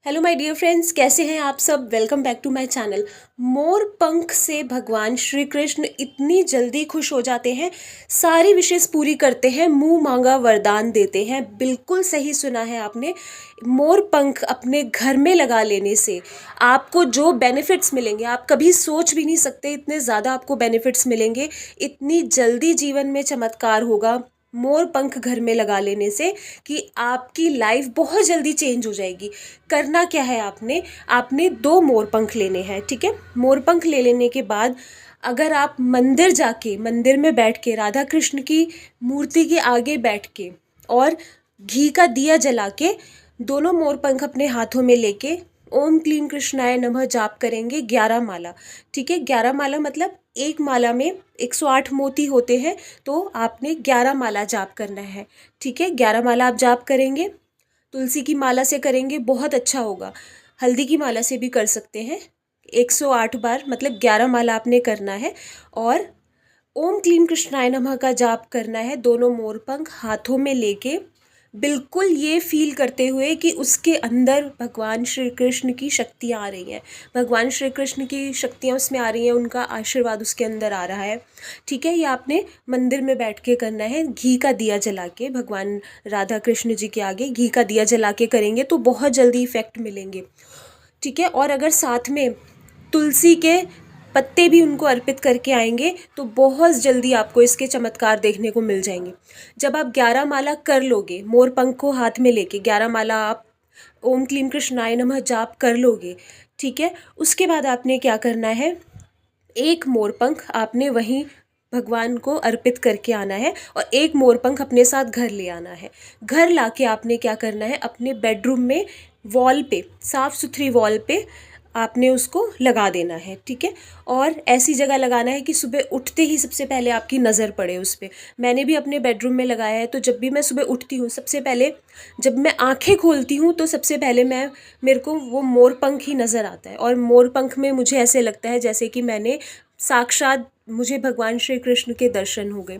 Hello my dear friends, कैसे हैं आप सब। Welcome back to my channel. मोर पंख से भगवान श्री कृष्ण इतनी जल्दी खुश हो जाते हैं, सारी विशेष पूरी करते हैं, मुंह मांगा वरदान देते हैं। बिल्कुल सही सुना है आपने। मोर पंख अपने घर में लगा लेने से आपको जो बेनिफिट्स मिलेंगे आप कभी सोच भी नहीं सकते। इतने ज़्यादा आपको बेनिफिट्स मिलेंगे, इतनी जल्दी जीवन में चमत्कार होगा मोर पंख घर में लगा लेने से कि आपकी लाइफ बहुत जल्दी चेंज हो जाएगी। करना क्या है, आपने आपने 2 मोर पंख लेने हैं। ठीक है, मोर पंख ले लेने के बाद अगर आप मंदिर जाके, मंदिर में बैठ के, राधा कृष्ण की मूर्ति के आगे बैठ के और घी का दिया जला के दोनों मोर पंख अपने हाथों में लेके ओम क्लीम कृष्णाय नमः जाप करेंगे 11 माला। ठीक है, 11 माला मतलब एक माला में 108 मोती होते हैं, तो आपने 11 माला जाप करना है। ठीक है, 11 माला आप जाप करेंगे। तुलसी की माला से करेंगे बहुत अच्छा होगा, हल्दी की माला से भी कर सकते हैं। 108 बार मतलब 11 माला आपने करना है और ओम क्लीम कृष्णाय नमः का जाप करना है, दोनों मोरपंख हाथों में लेके, बिल्कुल ये फील करते हुए कि उसके अंदर भगवान श्री कृष्ण की शक्तियाँ आ रही हैं, भगवान श्री कृष्ण की शक्तियाँ उसमें आ रही हैं, उनका आशीर्वाद उसके अंदर आ रहा है। ठीक है, ये आपने मंदिर में बैठ के करना है, घी का दिया जला के, भगवान राधा कृष्ण जी के आगे घी का दिया जला के करेंगे तो बहुत जल्दी इफ़ेक्ट मिलेंगे। ठीक है, और अगर साथ में तुलसी के पत्ते भी उनको अर्पित करके आएंगे तो बहुत जल्दी आपको इसके चमत्कार देखने को मिल जाएंगे। जब आप 11 माला कर लोगे, मोर पंख को हाथ में लेके 11 माला आप ओम क्लीम कृष्णाय नमः जाप कर लोगे, ठीक है, उसके बाद आपने क्या करना है, एक मोर पंख आपने वहीं भगवान को अर्पित करके आना है और एक मोर पंख अपने साथ घर ले आना है। घर लाके आपने क्या करना है, अपने बेडरूम में वॉल पे, साफ़ सुथरी वॉल पे आपने उसको लगा देना है। ठीक है, और ऐसी जगह लगाना है कि सुबह उठते ही सबसे पहले आपकी नज़र पड़े उस पर। मैंने भी अपने बेडरूम में लगाया है, तो जब भी मैं सुबह उठती हूँ सबसे पहले, जब मैं आंखें खोलती हूँ तो सबसे पहले मेरे को वो मोर पंख ही नज़र आता है और मोर पंख में मुझे ऐसे लगता है जैसे कि मैंने साक्षात, मुझे भगवान श्री कृष्ण के दर्शन हो गए।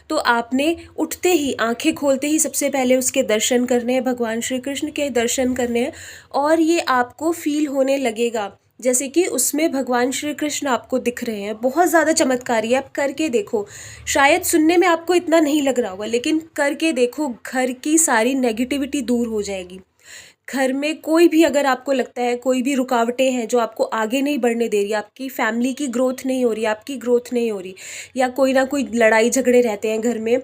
तो आपने उठते ही, आंखें खोलते ही सबसे पहले उसके दर्शन करने हैं, भगवान श्री कृष्ण के दर्शन करने हैं और ये आपको फील होने लगेगा जैसे कि उसमें भगवान श्री कृष्ण आपको दिख रहे हैं। बहुत ज़्यादा चमत्कारी है, आप करके देखो। शायद सुनने में आपको इतना नहीं लग रहा होगा, लेकिन करके देखो, घर की सारी नेगेटिविटी दूर हो जाएगी। घर में कोई भी, अगर आपको लगता है कोई भी रुकावटें हैं जो आपको आगे नहीं बढ़ने दे रही, आपकी फैमिली की ग्रोथ नहीं हो रही, आपकी ग्रोथ नहीं हो रही, या कोई ना कोई लड़ाई झगड़े रहते हैं घर में,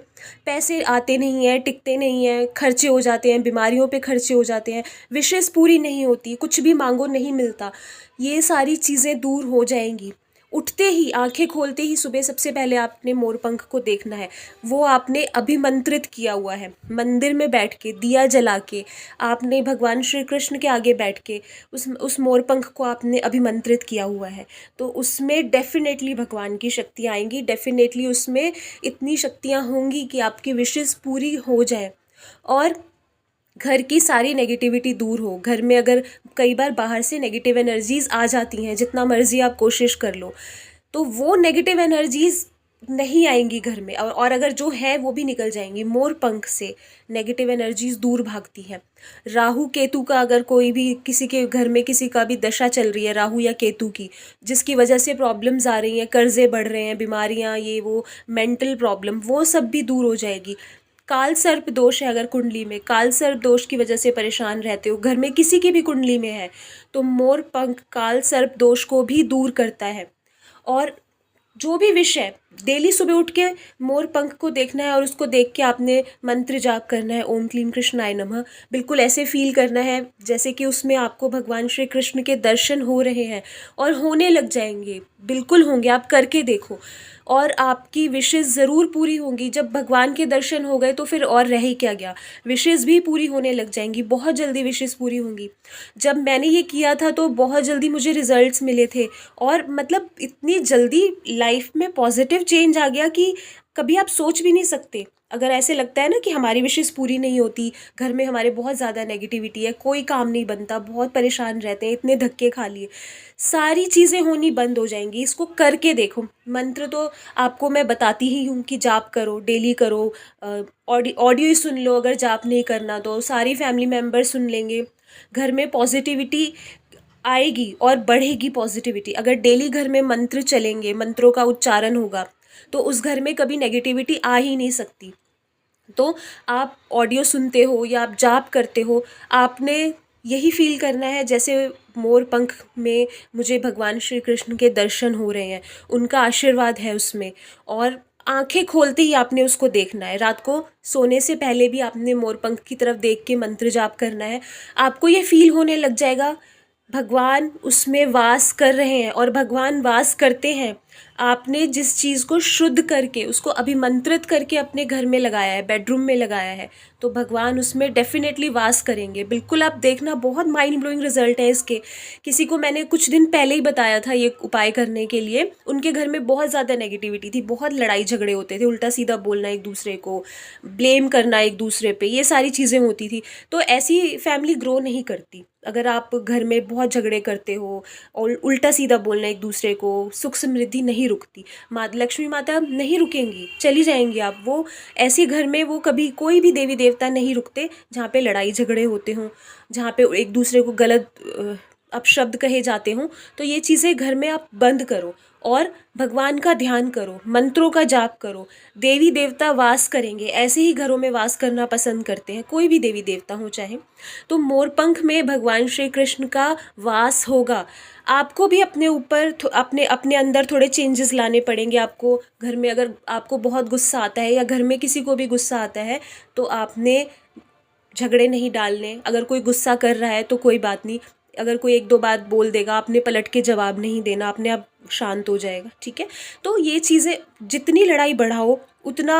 पैसे आते नहीं हैं, टिकते नहीं हैं, खर्चे हो जाते हैं, बीमारियों पे खर्चे हो जाते हैं, विशेष पूरी नहीं होती, कुछ भी मांगो नहीं मिलता, ये सारी चीज़ें दूर हो जाएंगी। उठते ही, आंखें खोलते ही सुबह सबसे पहले आपने मोरपंख को देखना है। वो आपने अभिमंत्रित किया हुआ है, मंदिर में बैठ के दिया जला के आपने भगवान श्री कृष्ण के आगे बैठ के उस मोरपंख को आपने अभिमंत्रित किया हुआ है। तो उसमें डेफिनेटली भगवान की शक्तियाँ आएंगी, डेफिनेटली उसमें इतनी शक्तियाँ होंगी कि आपकी विशेष पूरी हो जाए और घर की सारी नेगेटिविटी दूर हो। घर में अगर कई बार बाहर से नेगेटिव एनर्जीज़ आ जाती हैं, जितना मर्जी आप कोशिश कर लो, तो वो नेगेटिव एनर्जीज़ नहीं आएंगी घर में, और अगर जो है वो भी निकल जाएंगी। मोर पंख से नेगेटिव एनर्जीज़ दूर भागती हैं। राहु केतु का, अगर कोई भी, किसी के घर में किसी का भी दशा चल रही है राहु या केतु की, जिसकी वजह से प्रॉब्लम्स आ रही हैं, कर्जे बढ़ रहे हैं, बीमारियां, ये वो, मेंटल प्रॉब्लम, वो सब भी दूर हो जाएगी। काल सर्प दोष है, अगर कुंडली में काल सर्प दोष की वजह से परेशान रहते हो, घर में किसी की भी कुंडली में है, तो मोर पंख काल सर्प दोष को भी दूर करता है। और जो भी विषय, डेली सुबह उठ के मोर पंख को देखना है और उसको देख के आपने मंत्र जाप करना है, ओम क्लीम कृष्णाय नमः। बिल्कुल ऐसे फील करना है जैसे कि उसमें आपको भगवान श्री कृष्ण के दर्शन हो रहे हैं, और होने लग जाएंगे, बिल्कुल होंगे, आप करके देखो और आपकी विशेष ज़रूर पूरी होंगी। जब भगवान के दर्शन हो गए तो फिर और रह ही क्या गया, विशेष भी पूरी होने लग जाएंगी, बहुत जल्दी विशेष पूरी होंगी। जब मैंने ये किया था तो बहुत जल्दी मुझे रिजल्ट्स मिले थे, और मतलब इतनी जल्दी लाइफ में पॉजिटिव चेंज आ गया कि कभी आप सोच भी नहीं सकते। अगर ऐसे लगता है ना कि हमारी विशेष पूरी नहीं होती, घर में हमारे बहुत ज़्यादा नेगेटिविटी है, कोई काम नहीं बनता, बहुत परेशान रहते हैं, इतने धक्के खा लिए, सारी चीज़ें होनी बंद हो जाएंगी। इसको करके देखो। मंत्र तो आपको मैं बताती ही हूँ कि जाप करो, डेली करो। ऑडियो ही सुन लो, अगर जाप नहीं करना तो सारी फैमिली मेम्बर सुन लेंगे। घर में पॉजिटिविटी आएगी और बढ़ेगी पॉजिटिविटी। अगर डेली घर में मंत्र चलेंगे, मंत्रों का उच्चारण होगा, तो उस घर में कभी नेगेटिविटी आ ही नहीं सकती। तो आप ऑडियो सुनते हो या आप जाप करते हो, आपने यही फील करना है जैसे मोर पंख में मुझे भगवान श्री कृष्ण के दर्शन हो रहे हैं, उनका आशीर्वाद है उसमें। और आंखें खोलते ही आपने उसको देखना है। रात को सोने से पहले भी आपने मोर पंख की तरफ देख के मंत्र जाप करना है। आपको ये फील होने लग जाएगा भगवान उसमें वास कर रहे हैं, और भगवान वास करते हैं। आपने जिस चीज़ को शुद्ध करके, उसको अभिमंत्रित करके अपने घर में लगाया है, बेडरूम में लगाया है, तो भगवान उसमें डेफिनेटली वास करेंगे। बिल्कुल आप देखना, बहुत माइंड ब्लोइंग रिजल्ट है इसके। किसी को मैंने कुछ दिन पहले ही बताया था ये उपाय करने के लिए। उनके घर में बहुत ज़्यादा नेगेटिविटी थी, बहुत लड़ाई झगड़े होते थे, उल्टा सीधा बोलना एक दूसरे को, ब्लेम करना एक दूसरे पे, ये सारी चीज़ें होती थी। तो ऐसी फैमिली ग्रो नहीं करती। अगर आप घर में बहुत झगड़े करते हो और उल्टा सीधा बोलना एक दूसरे को, सुख समृद्धि नहीं रुकती। लक्ष्मी माता नहीं रुकेंगी, चली जाएंगी आप। वो ऐसे घर में वो कभी कोई भी देवी देवता नहीं रुकते जहाँ पे लड़ाई झगड़े होते हों, जहाँ पे एक दूसरे को गलत अपशब्द कहे जाते हों। तो ये चीज़ें घर में आप बंद करो और भगवान का ध्यान करो, मंत्रों का जाप करो। देवी देवता वास करेंगे, ऐसे ही घरों में वास करना पसंद करते हैं, कोई भी देवी देवता हो चाहे। तो मोरपंख में भगवान श्री कृष्ण का वास होगा। आपको भी अपने ऊपर अपने अपने अंदर थोड़े चेंजेस लाने पड़ेंगे। आपको घर में अगर आपको बहुत गुस्सा आता है या घर में किसी को भी गुस्सा आता है, तो आपने झगड़े नहीं डालने। अगर कोई गुस्सा कर रहा है तो कोई बात नहीं, अगर कोई एक दो बात बोल देगा, आपने पलट के जवाब नहीं देना, अपने आप शांत हो जाएगा, ठीक है। तो ये चीज़ें, जितनी लड़ाई बढ़ाओ उतना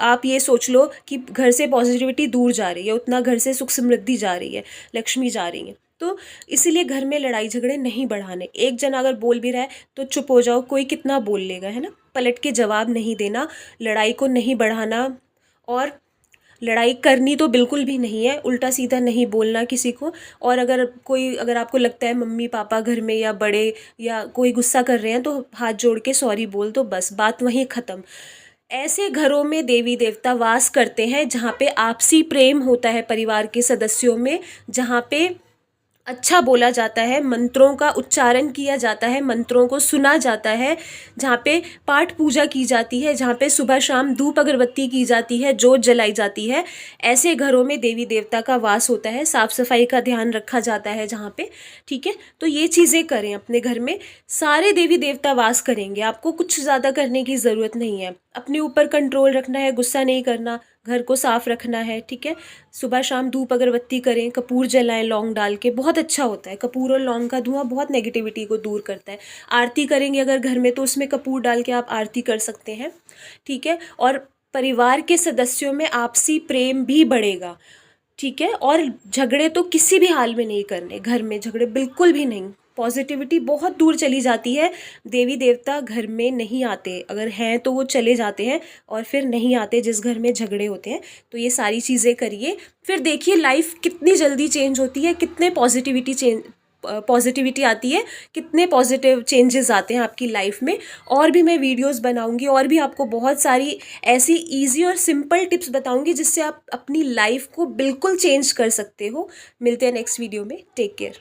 आप ये सोच लो कि घर से पॉजिटिविटी दूर जा रही है, उतना घर से सुख समृद्धि जा रही है, लक्ष्मी जा रही है। तो इसीलिए घर में लड़ाई झगड़े नहीं बढ़ाने। एक जन अगर बोल भी रहा है तो चुप हो जाओ, कोई कितना बोल लेगा, है ना। पलट के जवाब नहीं देना, लड़ाई को नहीं बढ़ाना, और लड़ाई करनी तो बिल्कुल भी नहीं है, उल्टा सीधा नहीं बोलना किसी को। और अगर आपको लगता है मम्मी पापा घर में या बड़े या कोई गुस्सा कर रहे हैं, तो हाथ जोड़ के सॉरी बोल दो, बस बात वहीं ख़त्म। ऐसे घरों में देवी देवता वास करते हैं जहाँ पे आपसी प्रेम होता है परिवार के सदस्यों में, जहाँ पे अच्छा बोला जाता है, मंत्रों का उच्चारण किया जाता है, मंत्रों को सुना जाता है, जहाँ पे पाठ पूजा की जाती है, जहाँ पे सुबह शाम धूप अगरबत्ती की जाती है, जोत जलाई जाती है। ऐसे घरों में देवी देवता का वास होता है, साफ़ सफाई का ध्यान रखा जाता है जहाँ पे, ठीक है। तो ये चीज़ें करें अपने घर में, सारे देवी देवता वास करेंगे। आपको कुछ ज़्यादा करने की ज़रूरत नहीं है। अपने ऊपर कंट्रोल रखना है, गुस्सा नहीं करना, घर को साफ रखना है, ठीक है। सुबह शाम धूप अगरबत्ती करें, कपूर जलाएं लौंग डाल के, बहुत अच्छा होता है। कपूर और लौंग का धुआं बहुत नेगेटिविटी को दूर करता है। आरती करेंगे अगर घर में, तो उसमें कपूर डाल के आप आरती कर सकते हैं, ठीक है। और परिवार के सदस्यों में आपसी प्रेम भी बढ़ेगा, ठीक है। और झगड़े तो किसी भी हाल में नहीं करने, घर में झगड़े बिल्कुल भी नहीं। पॉजिटिविटी बहुत दूर चली जाती है, देवी देवता घर में नहीं आते, अगर हैं तो वो चले जाते हैं और फिर नहीं आते जिस घर में झगड़े होते हैं। तो ये सारी चीज़ें करिए, फिर देखिए लाइफ कितनी जल्दी चेंज होती है, कितने पॉजिटिविटी आती है, कितने पॉजिटिव चेंजेस आते हैं आपकी लाइफ में। और भी मैं वीडियोस बनाऊंगी, और भी आपको बहुत सारी ऐसी इजी और सिंपल टिप्स बताऊंगी जिससे आप अपनी लाइफ को बिल्कुल चेंज कर सकते हो। मिलते हैं नेक्स्ट वीडियो में, टेक केयर।